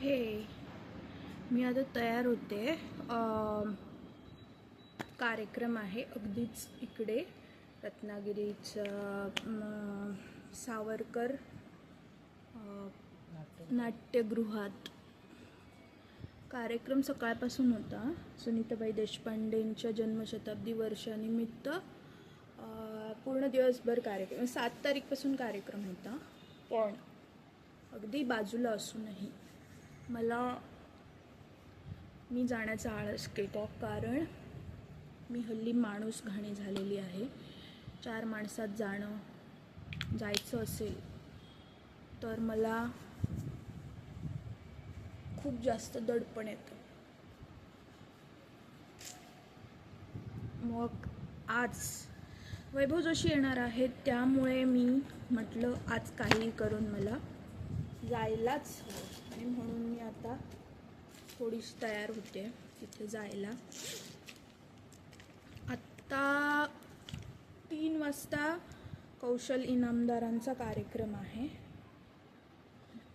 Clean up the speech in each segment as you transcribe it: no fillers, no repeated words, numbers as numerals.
हे मी आता तयार होते. कार्यक्रम आहे अगदीच इकडे रत्नागिरीचं सावरकर नाट्यगृहात. कार्यक्रम सकाळपासून होता. सुनीताबाई देशपांडेंच्या जन्मशताब्दी वर्षानिमित्त पूर्ण दिवसभर कार्यक्रम, 7 तारीखपासून कार्यक्रम होता. पण अगदी बाजूला असूनही मी जाण्याचा आळस केला, कारण मी हल्ली माणूस घाणी झालेली आहे. 4 माणसात जायचं असेल तर मला खूप जास्त दडपण येतं. मग आज वैभव जोशी येणार आहेत, त्यामुळे मी म्हटलं आज काही करून मला जायलाच हवं, आणि म्हणून मी आता थोडीशी तयार होते तिथे जायला. आत्ता 3 वाजता कौशल इनामदारांचा कार्यक्रम आहे.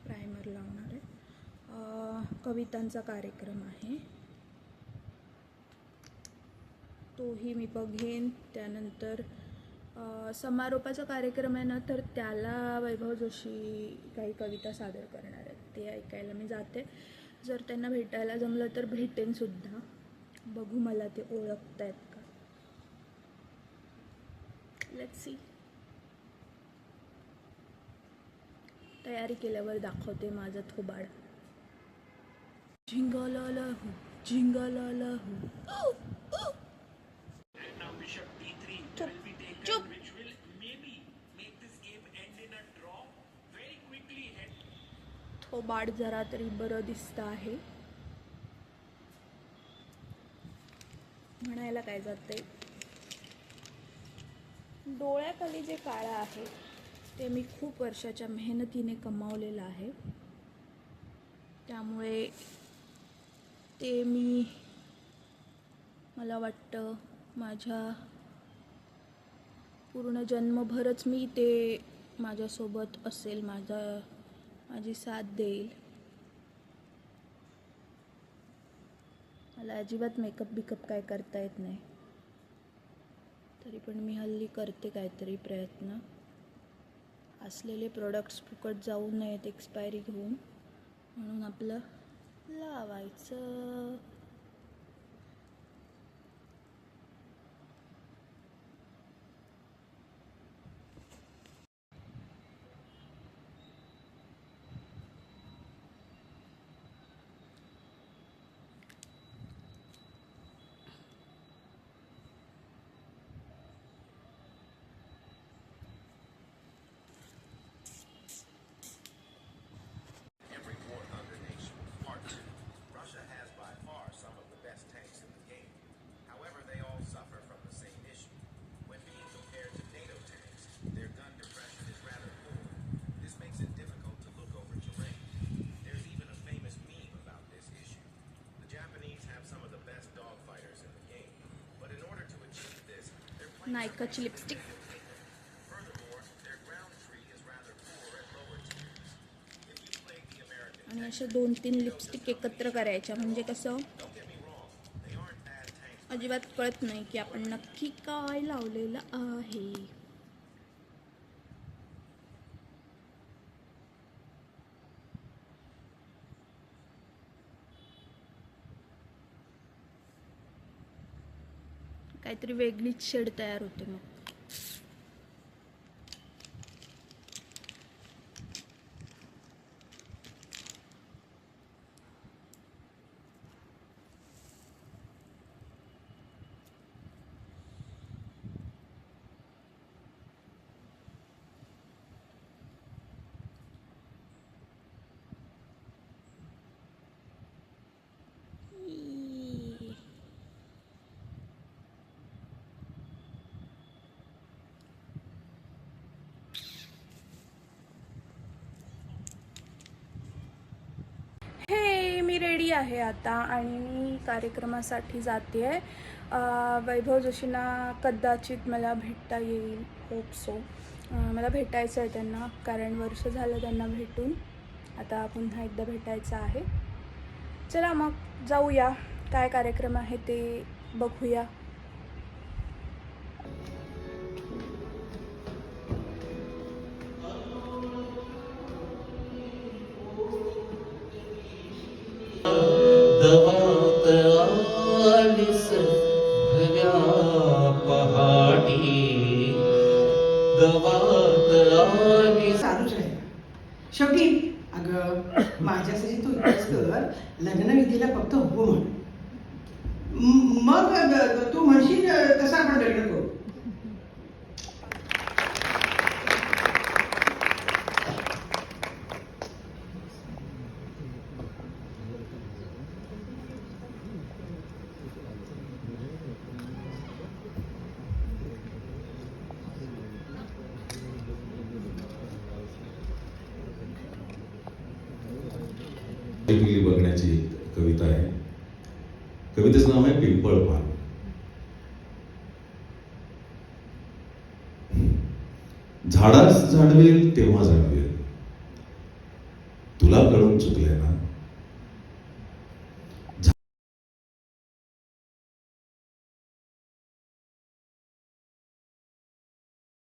प्रायमर लावणार आहे. कवितांचा कार्यक्रम आहे, तोही मी बघेन. त्यानंतर समारोपाचा कार्यक्रम आहे ना, तर त्याला वैभव जोशी काही कविता सादर करणार आहेत, ते ऐकायला मी जाते. जर त्यांना भेटायला जमलं तर भेटेन सुद्धा. बघू मला ते ओळखतायत का. Let's see. तयारी केल्यावर दाखवते माझं थोबाड. झिंगाला हू, झिंगाला हू. चुप. थोबाड जरा तरी बरं दिसतं आहे. म्हणायला काय जाते. डोळ्याखाली जे काळं आहे ते मी खूप वर्षाच्या मेहनतीने कमावलेलं आहे. त्यामुळे ते मला वाटतं माझ्या पूर्ण जन्मभरच मी ते माझ्यासोबत असेल, माझी साथ देईल. मला अजिबात मेकअप काय करता येत नाही, तरी पण मी हल्ली करते काहीतरी प्रयत्न. असलेले प्रोडक्ट्स फुकट जाऊ नयेत एक्सपायरी घेऊन, म्हणून आपलं लावायचं. नायकाची लिपस्टिक. आणि अशा 2-3 लिपस्टिक एकत्र करायच्या, म्हणजे कसं अजिबात कळत नाही की आपण नक्की काय लावलेलं आहे. काहीतरी वेगळीच शेड तयार होते मग. मी रेडी आहे आता आणि मी कार्यक्रमासाठी जाते आहे. वैभव जोशींना कदाचित मला भेटता येईल, होप सो. मला भेटायचं आहे त्यांना, कारण वर्ष झालं त्यांना भेटून. आता पुन्हा एकदा भेटायचं आहे. चला मग जाऊया, काय कार्यक्रम आहे ते बघूया. दवात आलीस भल्या पहाटी, दवात आलीस. चालूच आहे. शेवटी अगं माझ्यासाठी तू इतकंच कर, लग्नविधीला फक्त हो म्हण. मग तू म्हणशील तसं आपण लग्न करू. पिंपली बघण्याची कविता आहे. कवितेचं नाव आहे पिंपळ पान. झाडास जाणवेल तेव्हा जाणवेल, तुला कळून चुकले ना